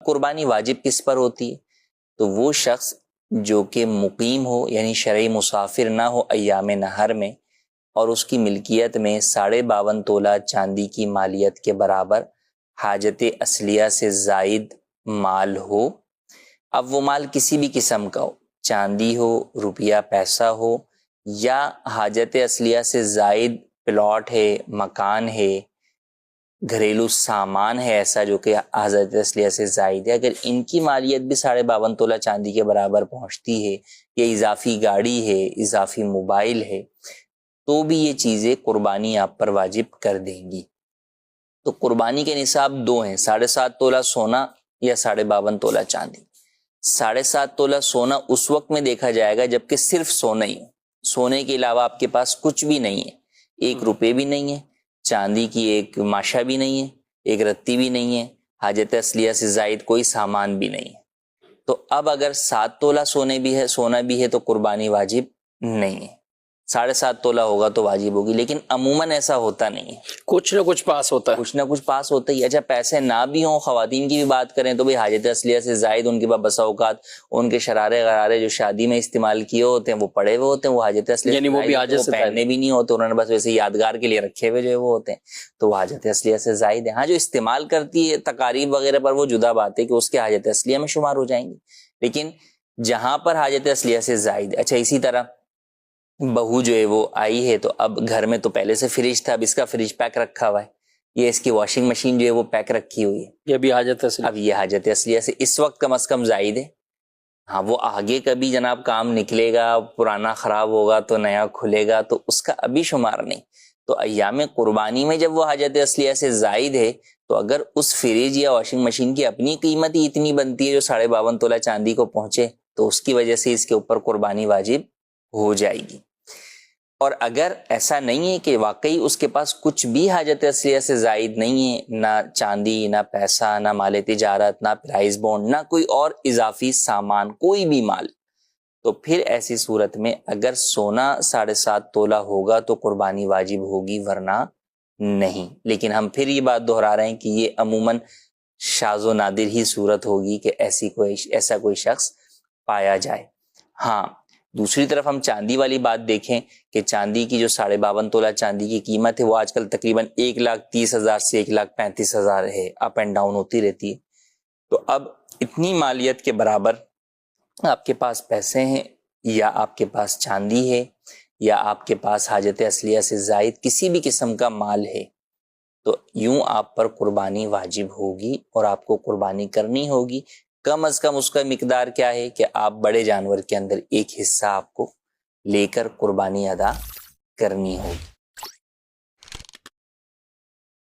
قربانی واجب کس پر ہوتی ہے؟ تو وہ شخص جو کہ مقیم ہو، یعنی شرعی مسافر نہ ہو ایام نہر میں، اور اس کی ملکیت میں 52.5 تولہ چاندی کی مالیت کے برابر حاجت اصلیہ سے زائد مال ہو۔ اب وہ مال کسی بھی قسم کا ہو، چاندی ہو، روپیہ پیسہ ہو، یا حاجت اصلیہ سے زائد پلاٹ ہے، مکان ہے، گھریلو سامان ہے ایسا جو کہ حاجت اصلیہ سے زائد ہے، اگر ان کی مالیت بھی 52.5 تولہ چاندی کے برابر پہنچتی ہے، یا اضافی گاڑی ہے، اضافی موبائل ہے، تو بھی یہ چیزیں قربانی آپ پر واجب کر دیں گی۔ تو قربانی کے نصاب دو ہیں، 7.5 تولہ سونا یا 52.5 تولہ چاندی۔ 7.5 تولہ سونا اس وقت میں دیکھا جائے گا جبکہ صرف سونا ہی، سونے کے علاوہ آپ کے پاس کچھ بھی نہیں ہے، 1 روپے بھی نہیں ہے، چاندی کی ایک ماشا بھی نہیں ہے، ایک رتی بھی نہیں ہے، حاجت اصلیہ سے زائد کوئی سامان بھی نہیں ہے۔ تو اب اگر 7 تولہ سونا بھی ہے تو قربانی واجب نہیں ہے، 7.5 تولہ ہوگا تو واجب ہوگی، لیکن عموماً ایسا ہوتا نہیں ہے، کچھ نہ کچھ پاس ہوتا ہے، کچھ نہ کچھ پاس ہوتا ہی۔ اچھا پیسے نہ بھی ہوں، خواتین کی بھی بات کریں تو بھی حاجت اصلیہ سے زائد ان کے پاس بسا اوقات ان کے شرارے غرارے جو شادی میں استعمال کیے ہوتے ہیں وہ پڑے ہوئے ہوتے ہیں، وہ حاجت اصلیہ یعنی وہ بھی حاجت سے پہننے بھی نہیں ہوتے، انہوں نے بس ویسے یادگار کے لیے رکھے ہوئے جو ہے وہ ہوتے ہیں، تو وہ حاجت اصلیہ سے زائد ہے۔ ہاں جو استعمال کرتی ہے تقاریب وغیرہ پر وہ جدا بات ہے کہ اس کے حاجت اصلیہ میں شمار ہو جائیں گی، لیکن جہاں پر حاجت اصلیہ سے زائد ہے۔ اچھا اسی طرح بہو جو ہے وہ آئی ہے، تو اب گھر میں تو پہلے سے فریج تھا، اب اس کا فریج پیک رکھا ہوا ہے، یہ اس کی واشنگ مشین جو ہے وہ پیک رکھی ہوئی ہے، یہ بھی حاجت اصلیہ، اب یہ حاجت اصلیہ سے اس وقت کم از کم زائد ہے۔ ہاں وہ آگے کبھی جناب کام نکلے گا، پرانا خراب ہوگا تو نیا کھلے گا تو اس کا ابھی شمار نہیں۔ تو ایام قربانی میں جب وہ حاجت اصلیہ سے زائد ہے تو اگر اس فریج یا واشنگ مشین کی اپنی قیمت ہی اتنی بنتی ہے جو 52.5 تولہ چاندی کو پہنچے تو اس کی وجہ سے اس کے اوپر قربانی واجب ہو جائے گی۔ اور اگر ایسا نہیں ہے کہ واقعی اس کے پاس کچھ بھی حاجت اصلیہ سے زائد نہیں ہے، نہ چاندی، نہ پیسہ، نہ مال تجارت، نہ پرائز بونڈ، نہ کوئی اور اضافی سامان، کوئی بھی مال، تو پھر ایسی صورت میں اگر سونا 7.5 تولہ ہوگا تو قربانی واجب ہوگی، ورنہ نہیں۔ لیکن ہم پھر یہ بات دہرا رہے ہیں کہ یہ عموماً شاذ و نادر ہی صورت ہوگی کہ ایسا کوئی شخص پایا جائے۔ ہاں دوسری طرف ہم چاندی والی بات دیکھیں کہ چاندی کی جو 52.5 تولہ چاندی کی قیمت ہے وہ آج کل تقریباً 1,30,000 سے 1,35,000 ہے، اپ اینڈ ڈاؤن ہوتی رہتی ہے۔ تو اب اتنی مالیت کے برابر آپ کے پاس پیسے ہیں، یا آپ کے پاس چاندی ہے، یا آپ کے پاس حاجت اصلیہ سے زائد کسی بھی قسم کا مال ہے، تو یوں آپ پر قربانی واجب ہوگی اور آپ کو قربانی کرنی ہوگی۔ کم از کم اس کا مقدار کیا ہے کہ آپ بڑے جانور کے اندر ایک حصہ آپ کو لے کر قربانی ادا کرنی ہوگی۔